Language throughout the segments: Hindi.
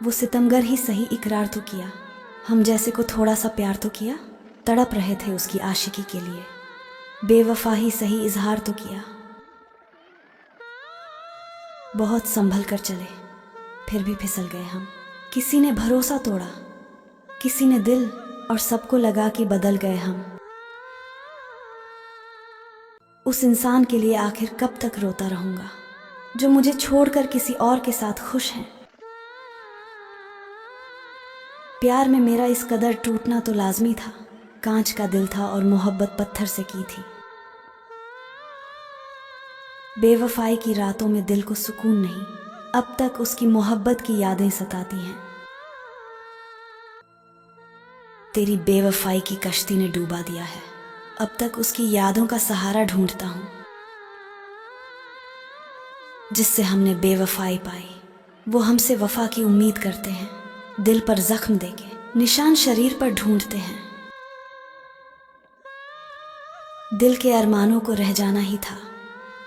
वो सितमगर ही सही इकरार तो किया, हम जैसे को थोड़ा सा प्यार तो किया। तड़प रहे थे उसकी आशिकी के लिए, बेवफा ही सही इजहार तो किया। बहुत संभल कर चले, फिर भी फिसल गए हम। किसी ने भरोसा तोड़ा, किसी ने दिल, और सबको लगा कि बदल गए हम। उस इंसान के लिए आखिर कब तक रोता रहूंगा जो मुझे छोड़कर किसी और के साथ खुश है। प्यार में मेरा इस कदर टूटना तो लाजमी था, कांच का दिल था और मोहब्बत पत्थर से की थी। बेवफाई की रातों में दिल को सुकून नहीं, अब तक उसकी मोहब्बत की यादें सताती हैं। तेरी बेवफाई की कश्ती ने डूबा दिया है, अब तक उसकी यादों का सहारा ढूंढता हूं। जिससे हमने बेवफाई पाई वो हमसे वफा की उम्मीद करते हैं। दिल पर जख्म देके निशान शरीर पर ढूंढते हैं। दिल के अरमानों को रह जाना ही था,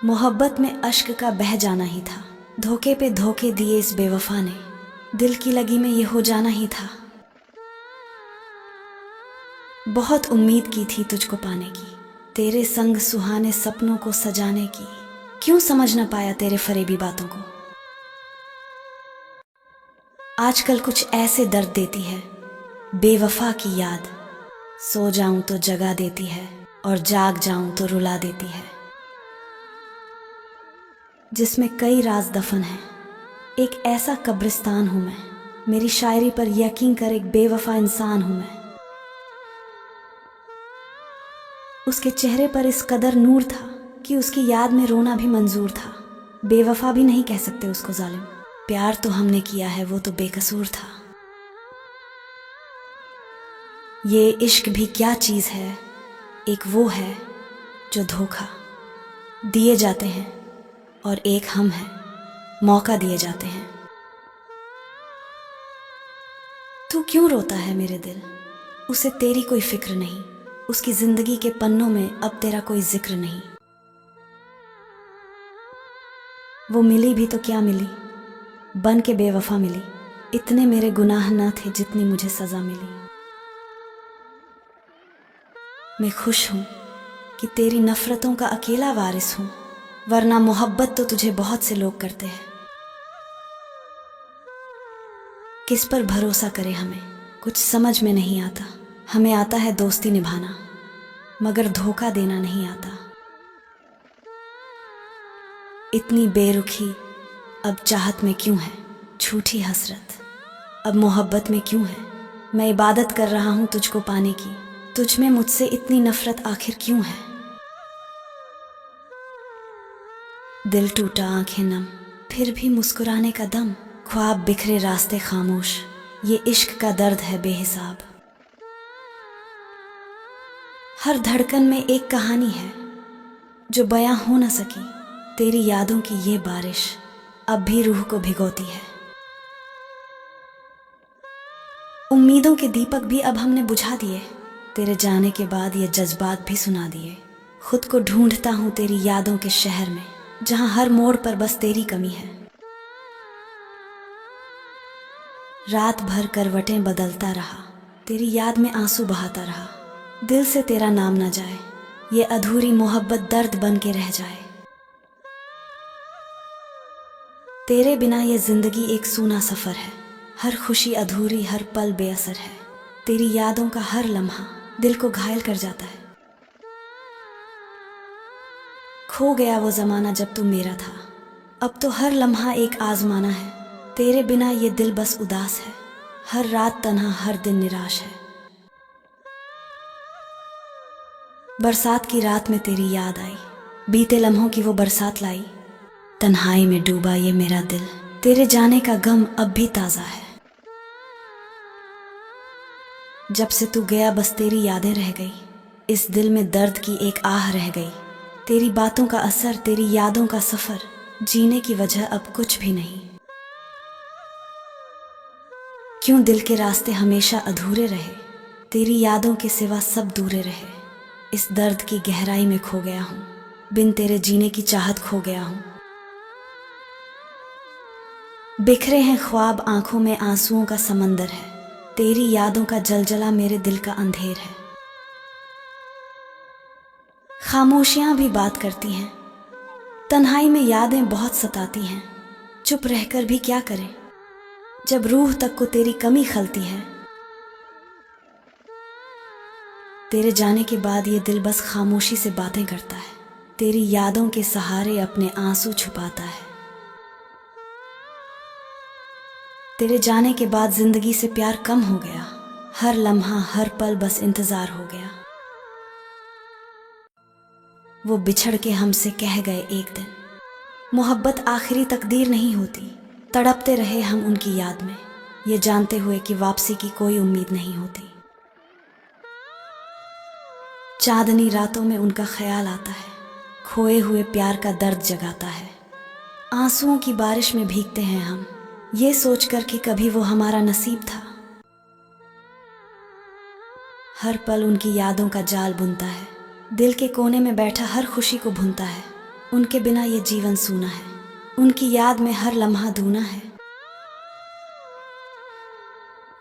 मोहब्बत में अश्क का बह जाना ही था। धोखे पे धोखे दिए इस बेवफा ने, दिल की लगी में ये हो जाना ही था। बहुत उम्मीद की थी तुझको पाने की, तेरे संग सुहाने सपनों को सजाने की। क्यों समझ न पाया तेरे फरेबी बातों को। आजकल कुछ ऐसे दर्द देती है बेवफा की याद, सो जाऊं तो जगा देती है और जाग जाऊं तो रुला देती है। जिसमें कई राज दफन है, एक ऐसा कब्रिस्तान हूं मैं। मेरी शायरी पर यकीन कर, एक बेवफा इंसान हूं मैं। उसके चेहरे पर इस कदर नूर था कि उसकी याद में रोना भी मंजूर था। बेवफा भी नहीं कह सकते उसको जालिम, प्यार तो हमने किया है वो तो बेकसूर था। ये इश्क भी क्या चीज है, एक वो है जो धोखा दिए जाते हैं और एक हम हैं मौका दिए जाते हैं। तू क्यों रोता है मेरे दिल, उसे तेरी कोई फिक्र नहीं। उसकी जिंदगी के पन्नों में अब तेरा कोई जिक्र नहीं। वो मिली भी तो क्या मिली, बन के बेवफा मिली। इतने मेरे गुनाह न थे जितनी मुझे सजा मिली। मैं खुश हूं कि तेरी नफरतों का अकेला वारिस हूं, वरना मोहब्बत तो तुझे बहुत से लोग करते हैं। किस पर भरोसा करे हमें कुछ समझ में नहीं आता। हमें आता है दोस्ती निभाना, मगर धोखा देना नहीं आता। इतनी बेरुखी अब चाहत में क्यों है, झूठी हसरत अब मोहब्बत में क्यों है। मैं इबादत कर रहा हूं तुझको पाने की, तुझ में मुझसे इतनी नफरत आखिर क्यों है। दिल टूटा आंखें नम, फिर भी मुस्कुराने का दम। ख्वाब बिखरे रास्ते खामोश, ये इश्क का दर्द है बेहिसाब। हर धड़कन में एक कहानी है जो बयां हो न सकी। तेरी यादों की ये बारिश अब भी रूह को भिगोती है। उम्मीदों के दीपक भी अब हमने बुझा दिए, तेरे जाने के बाद ये जज्बात भी सुना दिए। खुद को ढूंढता हूं तेरी यादों के शहर में, जहां हर मोड़ पर बस तेरी कमी है। रात भर करवटें बदलता रहा, तेरी याद में आंसू बहाता रहा। दिल से तेरा नाम न जाए, ये अधूरी मोहब्बत दर्द बन के रह जाए। तेरे बिना ये जिंदगी एक सूना सफर है, हर खुशी अधूरी, हर पल बेअसर है। तेरी यादों का हर लम्हा दिल को घायल कर जाता है। खो गया वो जमाना जब तू मेरा था, अब तो हर लम्हा एक आजमाना है। तेरे बिना ये दिल बस उदास है, हर रात तन्हा, हर दिन निराश है। बरसात की रात में तेरी याद आई, बीते लम्हों की वो बरसात लाई। तन्हाई में डूबा ये मेरा दिल, तेरे जाने का गम अब भी ताजा है। जब से तू गया बस तेरी यादें रह गई, इस दिल में दर्द की एक आह रह गई। तेरी बातों का असर, तेरी यादों का सफर, जीने की वजह अब कुछ भी नहीं। क्यों दिल के रास्ते हमेशा अधूरे रहे, तेरी यादों के सिवा सब दूरे रहे। इस दर्द की गहराई में खो गया हूं, बिन तेरे जीने की चाहत खो गया हूं। बिखरे हैं ख्वाब, आंखों में आंसुओं का समंदर है। तेरी यादों का जलजला मेरे दिल का अंधेर है। खामोशियां भी बात करती हैं, तन्हाई में यादें बहुत सताती हैं। चुप रहकर भी क्या करें जब रूह तक को तेरी कमी खलती है। तेरे जाने के बाद ये दिल बस खामोशी से बातें करता है। तेरी यादों के सहारे अपने आंसू छुपाता है। तेरे जाने के बाद जिंदगी से प्यार कम हो गया। हर लम्हा हर पल बस इंतजार हो गया। वो बिछड़ के हमसे कह गए एक दिन, मोहब्बत आखिरी तकदीर नहीं होती। तड़पते रहे हम उनकी याद में, ये जानते हुए कि वापसी की कोई उम्मीद नहीं होती। चांदनी रातों में उनका ख्याल आता है, खोए हुए प्यार का दर्द जगाता है। आंसुओं की बारिश में भीगते हैं हम, ये सोचकर कि कभी वो हमारा नसीब था। हर पल उनकी यादों का जाल बुनता है, दिल के कोने में बैठा हर खुशी को भूनता है। उनके बिना ये जीवन सूना है, उनकी याद में हर लम्हा दूना है।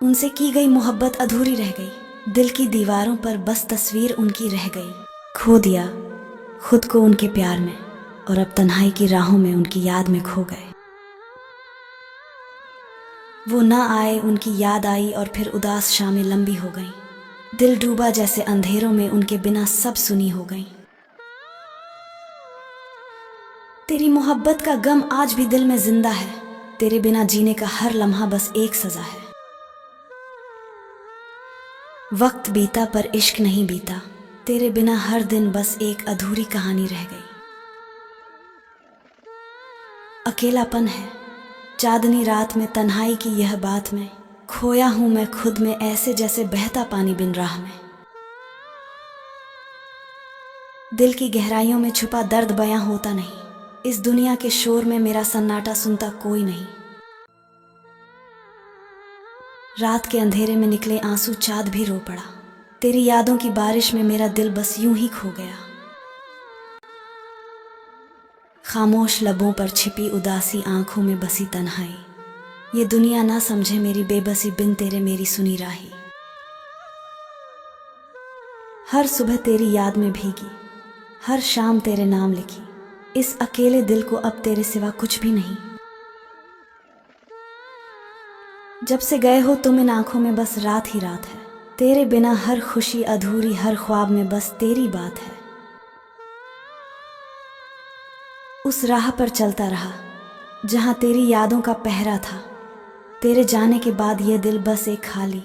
उनसे की गई मोहब्बत अधूरी रह गई, दिल की दीवारों पर बस तस्वीर उनकी रह गई। खो दिया खुद को उनके प्यार में, और अब तन्हाई की राहों में उनकी याद में खो गए। वो ना आए, उनकी याद आई और फिर उदास शामें लंबी हो गईं। दिल डूबा जैसे अंधेरों में, उनके बिना सब सुनी हो गईं। तेरी मोहब्बत का गम आज भी दिल में जिंदा है। तेरे बिना जीने का हर लम्हा बस एक सजा है। वक्त बीता पर इश्क नहीं बीता, तेरे बिना हर दिन बस एक अधूरी कहानी रह गई। अकेलापन है चांदनी रात में, तन्हाई की यह बात में। खोया हूं मैं खुद में, ऐसे जैसे बहता पानी बिन राह में। दिल की गहराइयों में छुपा दर्द बयां होता नहीं। इस दुनिया के शोर में मेरा सन्नाटा सुनता कोई नहीं। रात के अंधेरे में निकले आंसू चाँद भी रो पड़ा। तेरी यादों की बारिश में मेरा दिल बस यूं ही खो गया। खामोश लबों पर छिपी उदासी, आंखों में बसी तन्हाई। ये दुनिया ना समझे मेरी बेबसी, बिन तेरे मेरी सुनी राही। हर सुबह तेरी याद में भीगी, हर शाम तेरे नाम लिखी। इस अकेले दिल को अब तेरे सिवा कुछ भी नहीं। जब से गए हो तुम, इन आंखों में बस रात ही रात है। तेरे बिना हर खुशी अधूरी, हर ख्वाब में बस तेरी बात है। उस राह पर चलता रहा जहां तेरी यादों का पहरा था। तेरे जाने के बाद ये दिल बस एक खाली